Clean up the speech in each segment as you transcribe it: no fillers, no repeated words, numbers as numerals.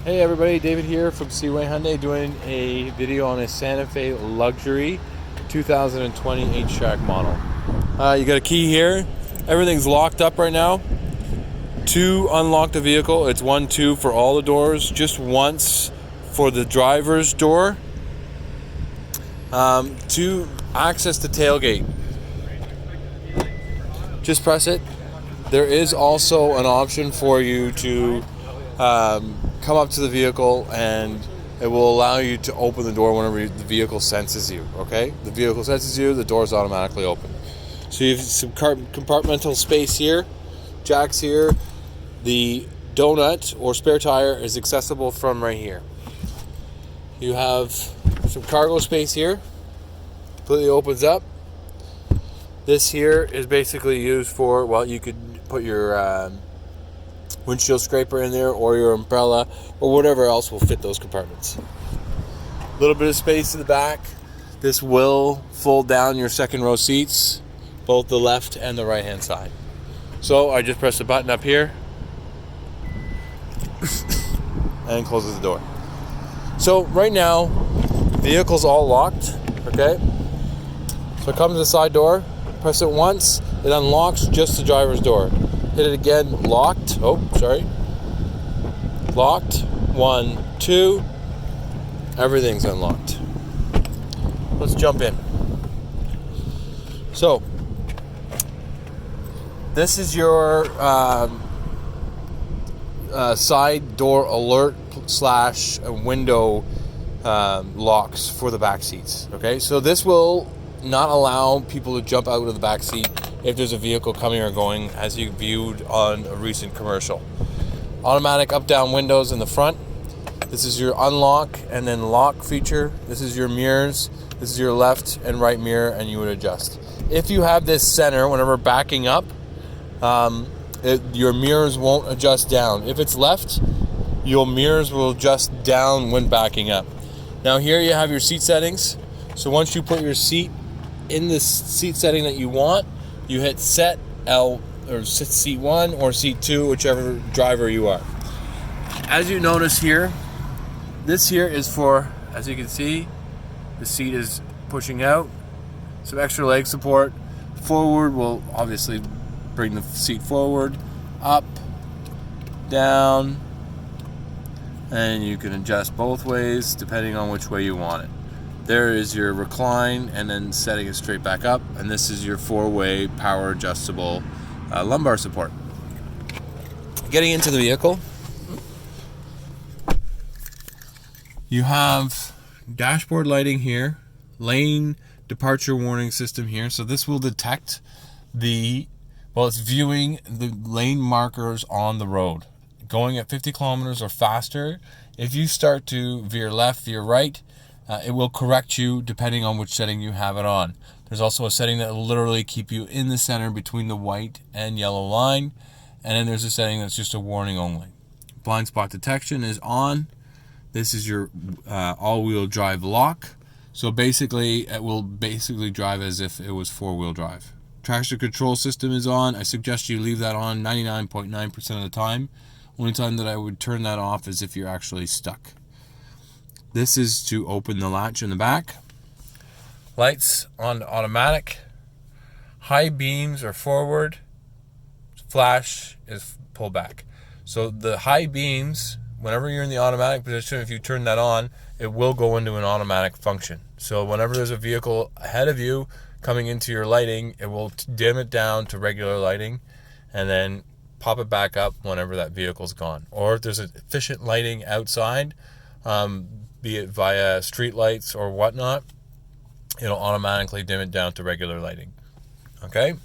Hey everybody, David here from Seaway Hyundai doing a video on a Santa Fe Luxury 2020 H-Track model. You got a key here. Everything's locked up right now. To unlock the vehicle, it's 1, 2 for all the doors, just once for the driver's door. To access the tailgate, just press it. There is also an option for you to come up to the vehicle, and it will allow you to open the door whenever the vehicle senses you. Okay, the vehicle senses you, the door's automatically open. So you have some compartmental space here, jacks here. The donut or spare tire is accessible from right here. You have some cargo space here, completely opens up. This here is basically used for, well, you could put your windshield scraper in there, or your umbrella, or whatever else will fit those compartments. A little bit of space in the back. This will fold down your second row seats, both the left and the right hand side. So I just press the button up here and closes the door. So right now, the vehicle's all locked. Okay, so come to the side door, press it once, it unlocks just the driver's door. Hit it again, locked. Oh, sorry. Locked. 1, 2. Everything's unlocked. Let's jump in. So, this is your side door alert / window locks for the back seats. Okay, so this will not allow people to jump out of the back seat if there's a vehicle coming or going, as you viewed on a recent commercial. Automatic up-down windows in the front. This is your unlock and then lock feature. This is your mirrors. This is your left and right mirror, and you would adjust. If you have this center, whenever backing up, your mirrors won't adjust down. If it's left, your mirrors will adjust down when backing up. Now here you have your seat settings. So once you put your seat in the seat setting that you want, you hit set L, or seat 1 or seat 2, whichever driver you are. As you notice here, this here is for, as you can see, the seat is pushing out, some extra leg support. Forward will obviously bring the seat forward, up, down, and you can adjust both ways depending on which way you want it. There is your recline, and then setting it straight back up, and this is your 4-way power adjustable lumbar support. Getting into the vehicle, you have dashboard lighting here, lane departure warning system here. So this will detect it's viewing the lane markers on the road. Going at 50 kilometers or faster, if you start to veer left, veer right, it will correct you depending on which setting you have it on. There's also a setting that will literally keep you in the center between the white and yellow line. And then there's a setting that's just a warning only. Blind spot detection is on. This is your all-wheel drive lock. So basically, it will drive as if it was 4-wheel drive. Traction control system is on. I suggest you leave that on 99.9% of the time. Only time that I would turn that off is if you're actually stuck. This is to open the latch in the back. Lights on automatic. High beams are forward. Flash is pull back. So the high beams, whenever you're in the automatic position, if you turn that on, it will go into an automatic function. So whenever there's a vehicle ahead of you coming into your lighting, it will dim it down to regular lighting and then pop it back up whenever that vehicle's gone. Or if there's efficient lighting outside, be it via street lights or whatnot, it'll automatically dim it down to regular lighting. Okay?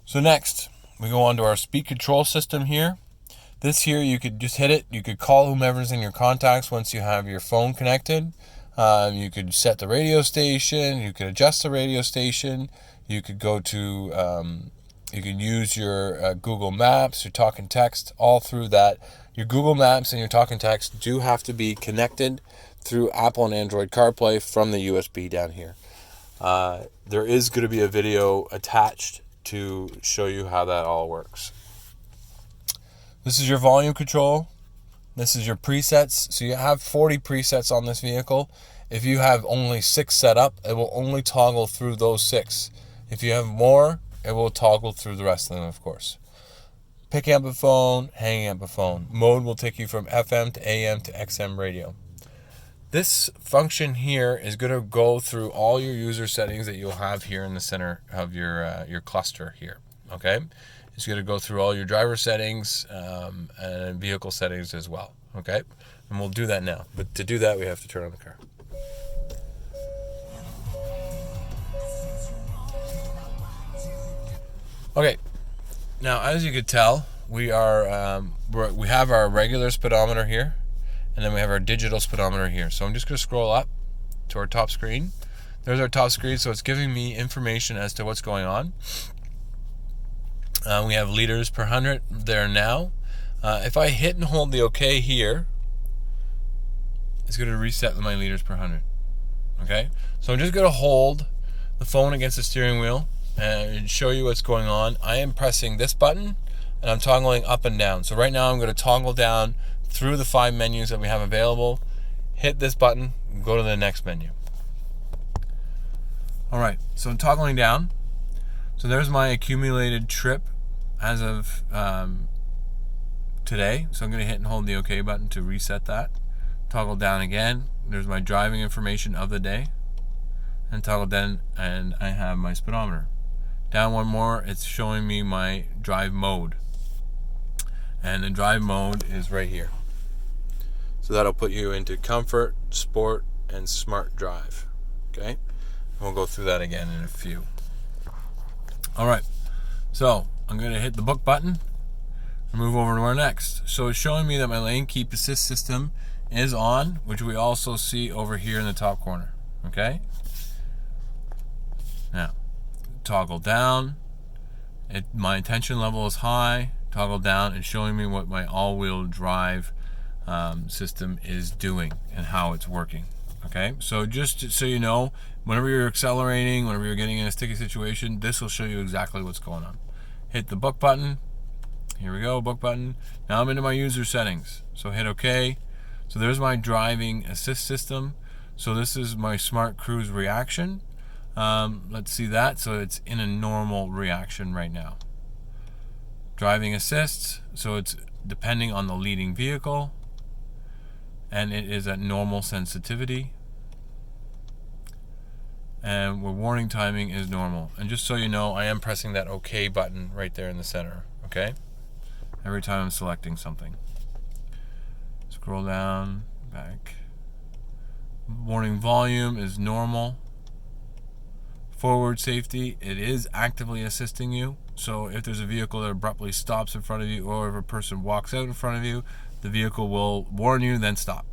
So next, we go on to our speed control system here. This here, you could just hit it. You could call whomever's in your contacts once you have your phone connected. You could set the radio station. You could adjust the radio station. You could go to, you can use your Google Maps, your talk and text, all through that. Your Google Maps and your talk and text do have to be connected through Apple and Android CarPlay from the USB down here. There is going to be a video attached to show you how that all works. This is your volume control. This is your presets. So you have 40 presets on this vehicle. If you have only 6 set up, it will only toggle through those 6. If you have more, it will toggle through the rest of them, of course. Picking up a phone, hanging up a phone. Mode will take you from FM to AM to XM radio. This function here is going to go through all your user settings that you'll have here in the center of your cluster here. Okay, it's going to go through all your driver settings and vehicle settings as well. Okay, and we'll do that now. But to do that, we have to turn on the car. Okay, now as you could tell, we have our regular speedometer here. And then we have our digital speedometer here. So I'm just going to scroll up to our top screen. There's our top screen, so it's giving me information as to what's going on. We have liters per 100 there now. If I hit and hold the OK here, it's going to reset my liters per 100. Okay? So I'm just going to hold the phone against the steering wheel and show you what's going on. I am pressing this button, and I'm toggling up and down. So right now I'm going to toggle down through the 5 menus that we have available. Hit this button, go to the next menu. Alright, so I'm toggling down. So there's my accumulated trip as of today. So I'm going to hit and hold the OK button to reset that. Toggle down again. There's my driving information of the day. And toggle down, and I have my speedometer. Down one more, it's showing me my drive mode. And the drive mode is right here. So that'll put you into comfort, sport, and smart drive. Okay? And we'll go through that again in a few. Alright, so I'm going to hit the book button and move over to our next. So it's showing me that my lane keep assist system is on, which we also see over here in the top corner. Okay? Now, toggle down. My attention level is high. Toggle down and showing me what my all-wheel drive system is doing and how it's working. Okay, so just so you know, whenever you're accelerating, whenever you're getting in a sticky situation, this will show you exactly what's going on. Hit the book button. Here we go, book button. Now I'm into my user settings. So hit OK. So there's my driving assist system. So this is my smart cruise reaction. Let's see that. So it's in a normal reaction right now. Driving assist, so it's depending on the leading vehicle, and it is at normal sensitivity, and warning timing is normal. And just so you know, I am pressing that OK button right there in the center. Okay, every time I'm selecting something. Scroll down, back. Warning volume is normal. Forward safety, it is actively assisting you. So if there's a vehicle that abruptly stops in front of you, or if a person walks out in front of you, the vehicle will warn you, then stop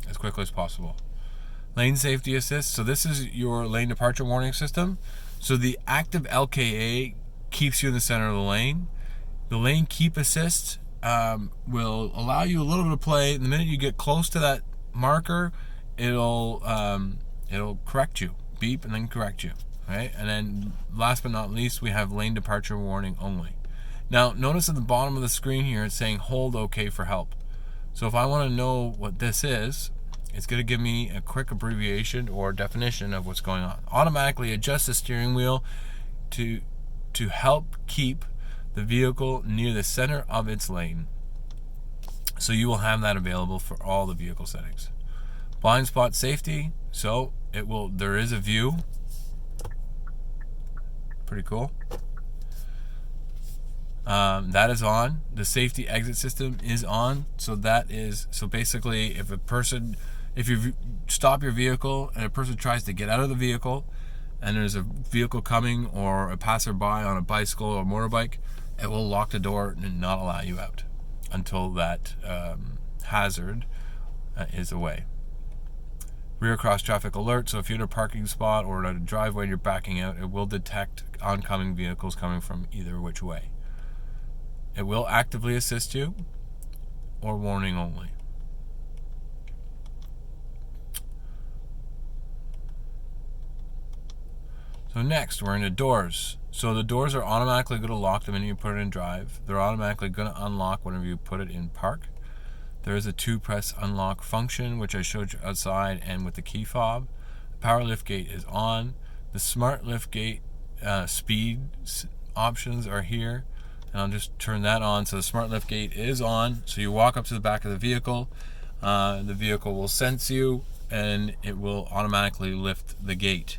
as quickly as possible. Lane safety assist, so this is your lane departure warning system. So the active LKA keeps you in the center of the lane. The lane keep assist will allow you a little bit of play. The minute you get close to that marker, it'll correct you, beep, and then correct you. Right? And then last but not least, we have lane departure warning only. Now notice at the bottom of the screen here it's saying hold OK for help. So if I want to know what this is, it's going to give me a quick abbreviation or definition of what's going on. Automatically adjust the steering wheel to help keep the vehicle near the center of its lane. So you will have that available for all the vehicle settings. Blind spot safety, so there is a view. Pretty cool. That is on. The safety exit system is on. So basically if you stop your vehicle and a person tries to get out of the vehicle and there's a vehicle coming or a passerby on a bicycle or motorbike, it will lock the door and not allow you out until that hazard is away. Rear cross traffic alert, so if you're in a parking spot or at a driveway and you're backing out, it will detect oncoming vehicles coming from either which way. It will actively assist you or warning only. So next, we're into doors. So the doors are automatically going to lock the minute you put it in drive. They're automatically going to unlock whenever you put it in park. There is a 2-press unlock function, which I showed you outside and with the key fob. The power lift gate is on. The smart lift gate speed options are here. And I'll just turn that on. So the smart lift gate is on. So you walk up to the back of the vehicle. The vehicle will sense you and it will automatically lift the gate.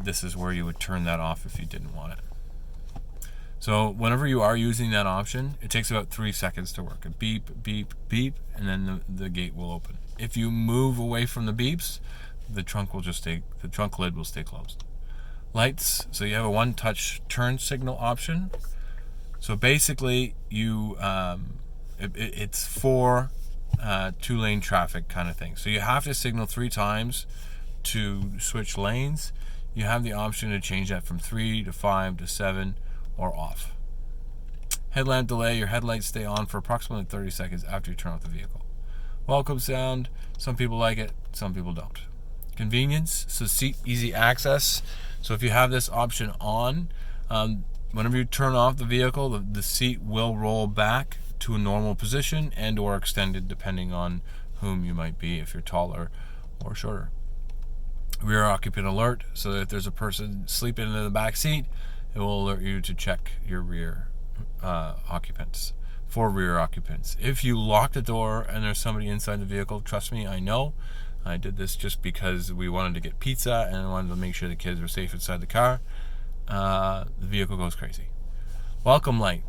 This is where you would turn that off if you didn't want it. So whenever you are using that option, it takes about 3 seconds to work. A beep, beep, beep, and then the gate will open. If you move away from the beeps, the trunk lid will stay closed. Lights, so you have a one-touch turn signal option. So basically, it's for 2-lane traffic kind of thing. So you have to signal 3 times to switch lanes. You have the option to change that from 3 to 5 to 7 or off. Headlamp delay, your headlights stay on for approximately 30 seconds after you turn off the vehicle. Welcome sound, some people like it, some people don't. Convenience, so seat easy access. So if you have this option on, whenever you turn off the vehicle, the seat will roll back to a normal position and or extended depending on whom you might be, if you're taller or shorter. Rear occupant alert, so that if there's a person sleeping in the back seat, it will alert you to check your rear occupants. For rear occupants, if you lock the door and there's somebody inside the vehicle, trust me, I know. I did this just because we wanted to get pizza and I wanted to make sure the kids were safe inside the car. The vehicle goes crazy. Welcome light.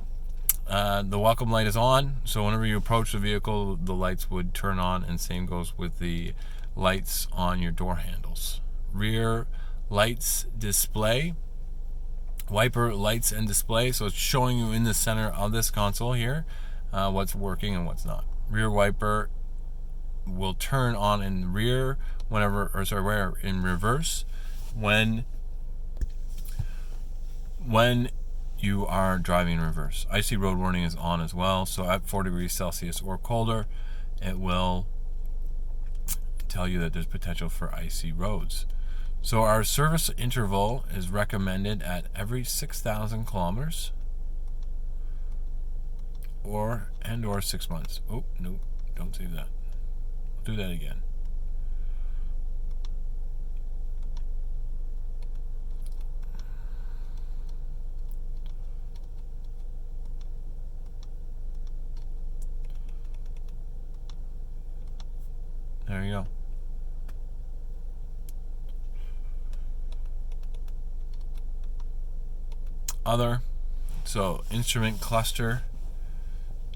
The welcome light is on, so whenever you approach the vehicle, the lights would turn on, and same goes with the lights on your door handles. Rear lights display. Wiper lights and display, so it's showing you in the center of this console here what's working and what's not. Rear wiper will turn on in rear in reverse when you are driving in reverse. Icy road warning is on as well, so at 4 degrees Celsius or colder, it will tell you that there's potential for icy roads. So our service interval is recommended at every 6,000 kilometers or 6 months. Oh, no, don't say that. Do that again. There you go. Other, so instrument cluster,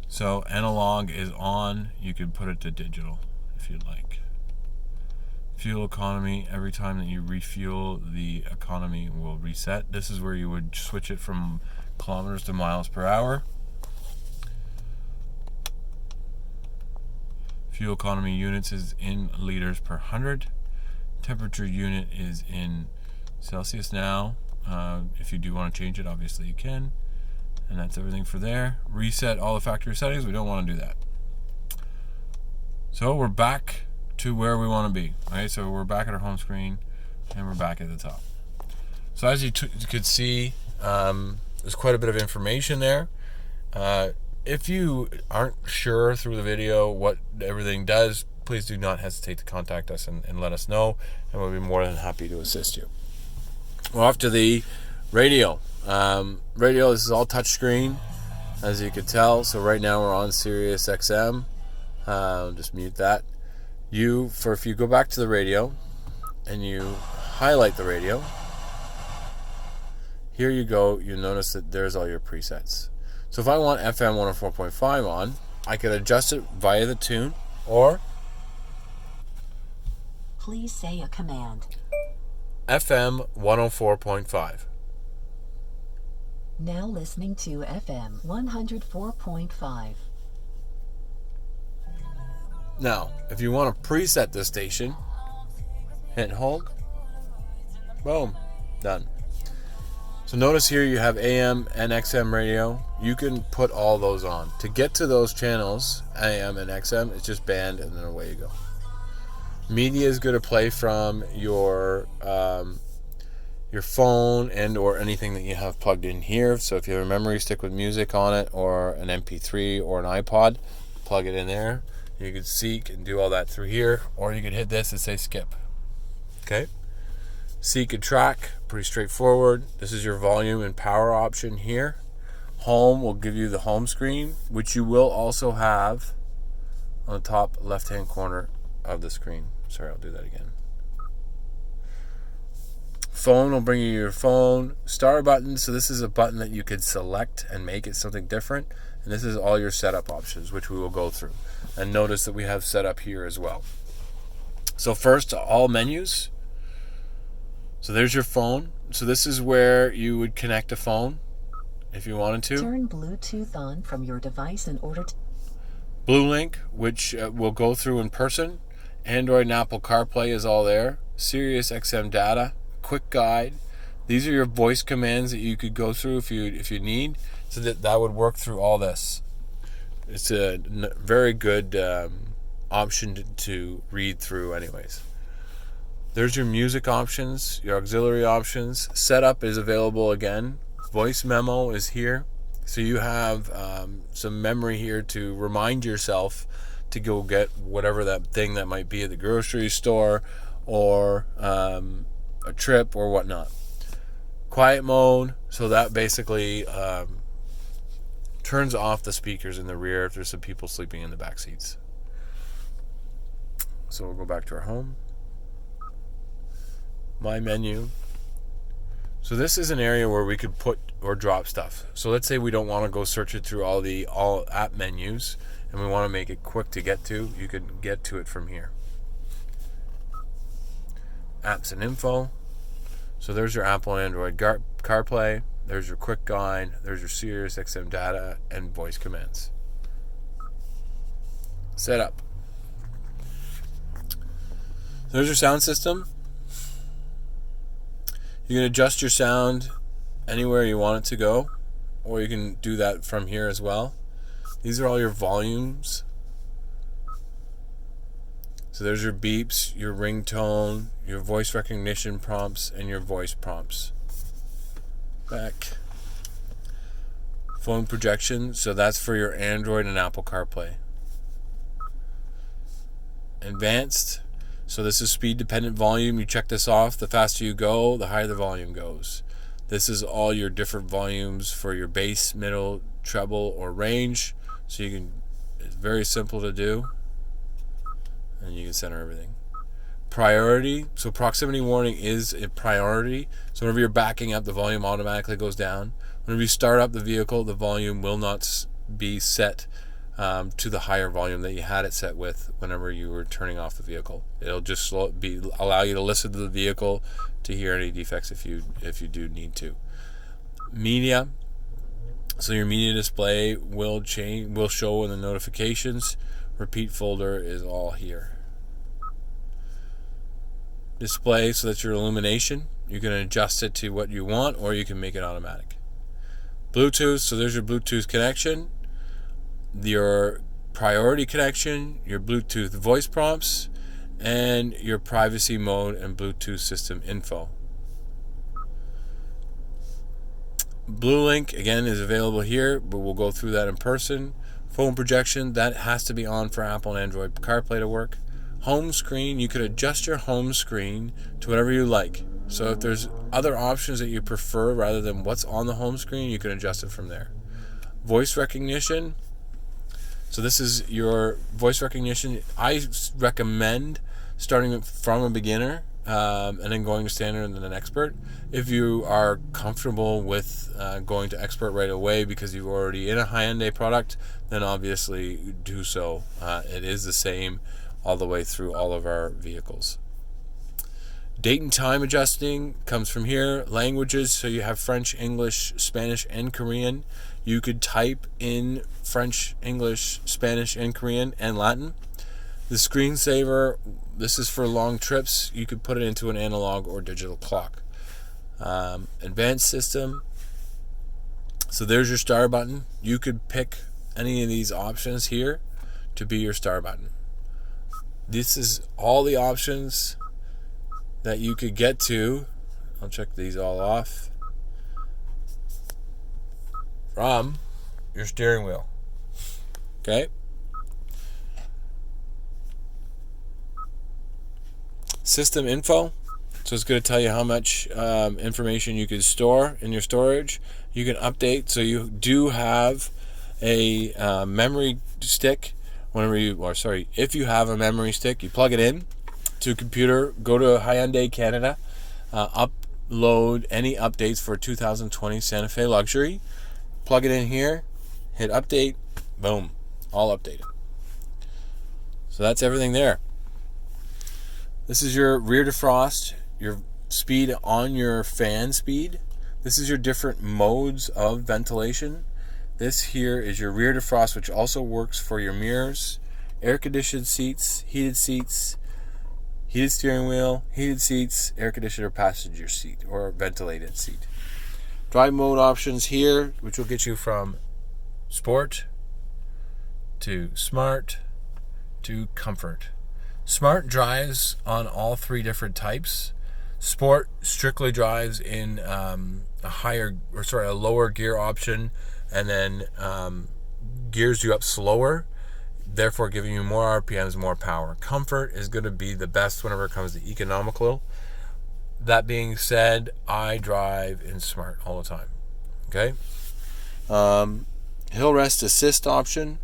so analog is on, you can put it to digital if you'd like. Fuel economy, every time that you refuel, the economy will reset. This is where you would switch it from kilometers to miles per hour. Fuel economy units is in liters per 100. Temperature unit is in Celsius now. If you do want to change it, obviously you can. And that's everything for there. Reset all the factory settings. We don't want to do that. So we're back to where we want to be. Right? So we're back at our home screen and we're back at the top. So as you could see, there's quite a bit of information there. If you aren't sure through the video what everything does, please do not hesitate to contact us and let us know, and we'll be more than happy to assist you. We're off to the radio. Radio, this is all touchscreen, as you can tell. So right now we're on Sirius XM. Just mute that. If you go back to the radio and you highlight the radio, here you go. You notice that there's all your presets. So if I want FM 104.5 on, I could adjust it via the tune, or please say a command. FM 104.5. Now listening to FM 104.5. Now, if you want to preset this station, hit home. Boom. Done. So notice here you have AM and XM radio. You can put all those on. To get to those channels, AM and XM, it's just band and then away you go. Media is going to play from your your phone and or anything that you have plugged in here. So if you have a memory stick with music on it, or an MP3 or an iPod, plug it in there. You could seek and do all that through here, or you could hit this and say skip. Okay. Seek and track, pretty straightforward. This is your volume and power option here. Home will give you the home screen, which you will also have on the top left-hand corner of the screen. Sorry, I'll do that again. Phone will bring you your phone. Star button, so this is a button that you could select and make it something different. And this is all your setup options, which we will go through. And notice that we have setup here as well. So first, all menus. So there's your phone. So this is where you would connect a phone if you wanted to. Turn Bluetooth on from your device in order to... BlueLink, which we'll go through in person. Android and Apple CarPlay is all there. Sirius XM data. Quick guide. These are your voice commands that you could go through if you need. So that would work through all this. It's a very good option to read through anyways. There's your music options, your auxiliary options. Setup is available again. Voice memo is here. So you have some memory here to remind yourself to go get whatever that thing that might be at the grocery store, or a trip or whatnot. Quiet mode, so that basically turns off the speakers in the rear if there's some people sleeping in the back seats. So we'll go back to our home. My menu. So this is an area where we could put or drop stuff. So let's say we don't want to go search it through all app menus, and we want to make it quick to get to. You can get to it from here. Apps and info. So there's your Apple and Android CarPlay. There's your quick guide. There's your Sirius XM data and voice commands. Setup. There's your sound system. You can adjust your sound anywhere you want it to go, or you can do that from here as well. These are all your volumes. So there's your beeps, your ringtone, your voice recognition prompts, and your voice prompts. Back. Phone projection, so that's for your Android and Apple CarPlay. Advanced, so this is speed dependent volume. You check this off. The faster you go, the higher the volume goes. This is all your different volumes for your bass, middle, treble, or range. So you can, it's very simple to do. And you can center everything. Priority, so proximity warning is a priority. So whenever you're backing up, the volume automatically goes down. Whenever you start up the vehicle, the volume will not be set to the higher volume that you had it set with whenever you were turning off the vehicle. It'll just allow you to listen to the vehicle to hear any defects if you do need to. Media, so your media display will show in the notifications. Repeat folder is all here. Display, so that's your illumination. You can adjust it to what you want, or you can make it automatic. Bluetooth, so there's your Bluetooth connection, your priority connection, your Bluetooth voice prompts, and your privacy mode and Bluetooth system info. BlueLink, again, is available here, but we'll go through that in person. Phone projection, that has to be on for Apple and Android CarPlay to work. Home screen, you could adjust your home screen to whatever you like. So if there's other options that you prefer rather than what's on the home screen, you can adjust it from there. Voice recognition, so this is your voice recognition. I recommend starting from a beginner and then going to standard and then an expert. If you are comfortable with going to expert right away because you're already in a Hyundai product, then obviously do so. It is the same all the way through all of our vehicles. Date and time adjusting comes from here. Languages, so you have French, English, Spanish, and Korean. You could type in French, English, Spanish, and Korean, and Latin. The screensaver, this is for long trips. You could put it into an analog or digital clock. Advanced system, so there's your star button. You could pick any of these options here to be your star button. This is all the options that you could get to I'll check these all off from your steering wheel. Okay. System info. So it's going to tell you how much information you can store in your storage. You can update. So you do have a memory stick. If you have a memory stick, you plug it in to a computer. Go to Hyundai Canada. Upload any updates for 2020 Santa Fe Luxury. Plug it in here. Hit update. Boom. All updated. So that's everything there. This is your rear defrost, your speed on your fan speed. This is your different modes of ventilation. This here is your rear defrost, which also works for your mirrors, air conditioned seats, heated steering wheel, heated seats, air conditioner passenger seat, or ventilated seat. Drive mode options here, which will get you from sport to smart to comfort. Smart drives on all three different types. Sport strictly drives in a lower gear option, and then gears you up slower, therefore giving you more RPMs, more power. Comfort is going to be the best whenever it comes to economical. That being said, I drive in smart all the time. Okay. Hill rest assist option.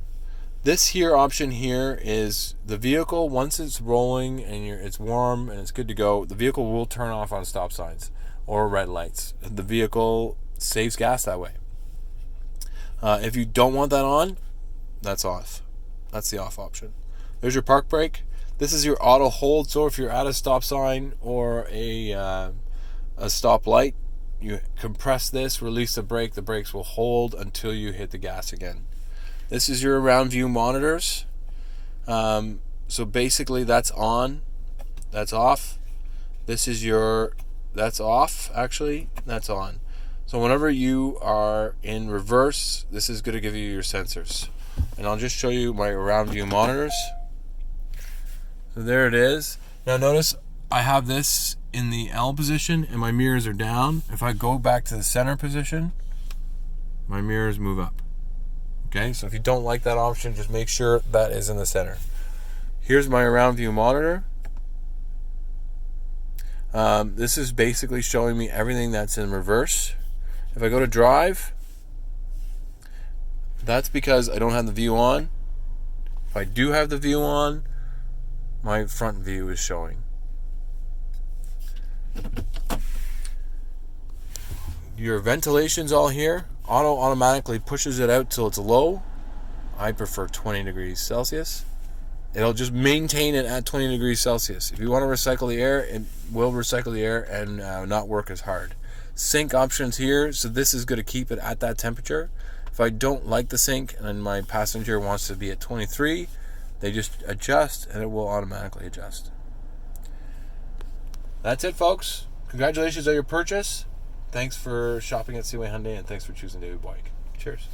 This here option here is the vehicle, once it's rolling and it's warm and it's good to go, the vehicle will turn off on stop signs or red lights. The vehicle saves gas that way. If you don't want that on, that's off. That's the off option. There's your park brake. This is your auto hold. So if you're at a stop sign or a stop light, you compress this, release the brake. The brakes will hold until you hit the gas again. This is your around view monitors. So basically that's on, that's off. This is that's off actually, that's on. So whenever you are in reverse, this is going to give you your sensors. And I'll just show you my around view monitors. So there it is. Now notice I have this in the L position and my mirrors are down. If I go back to the center position, my mirrors move up. Okay, so if you don't like that option, just make sure that is in the center. Here's my around view monitor. This is basically showing me everything that's in reverse. If I go to drive, that's because I don't have the view on. If I do have the view on, my front view is showing. Your ventilation's all here. Auto automatically pushes it out till it's low. I prefer 20 degrees Celsius. It'll just maintain it at 20 degrees Celsius. If you want to recycle the air, it will recycle the air and not work as hard. Sync options here, so this is going to keep it at that temperature. If I don't like the sync and my passenger wants to be at 23, they just adjust and it will automatically adjust. That's it, folks. Congratulations on your purchase. Thanks for shopping at Seaway Hyundai, and thanks for choosing David Boyk. Cheers.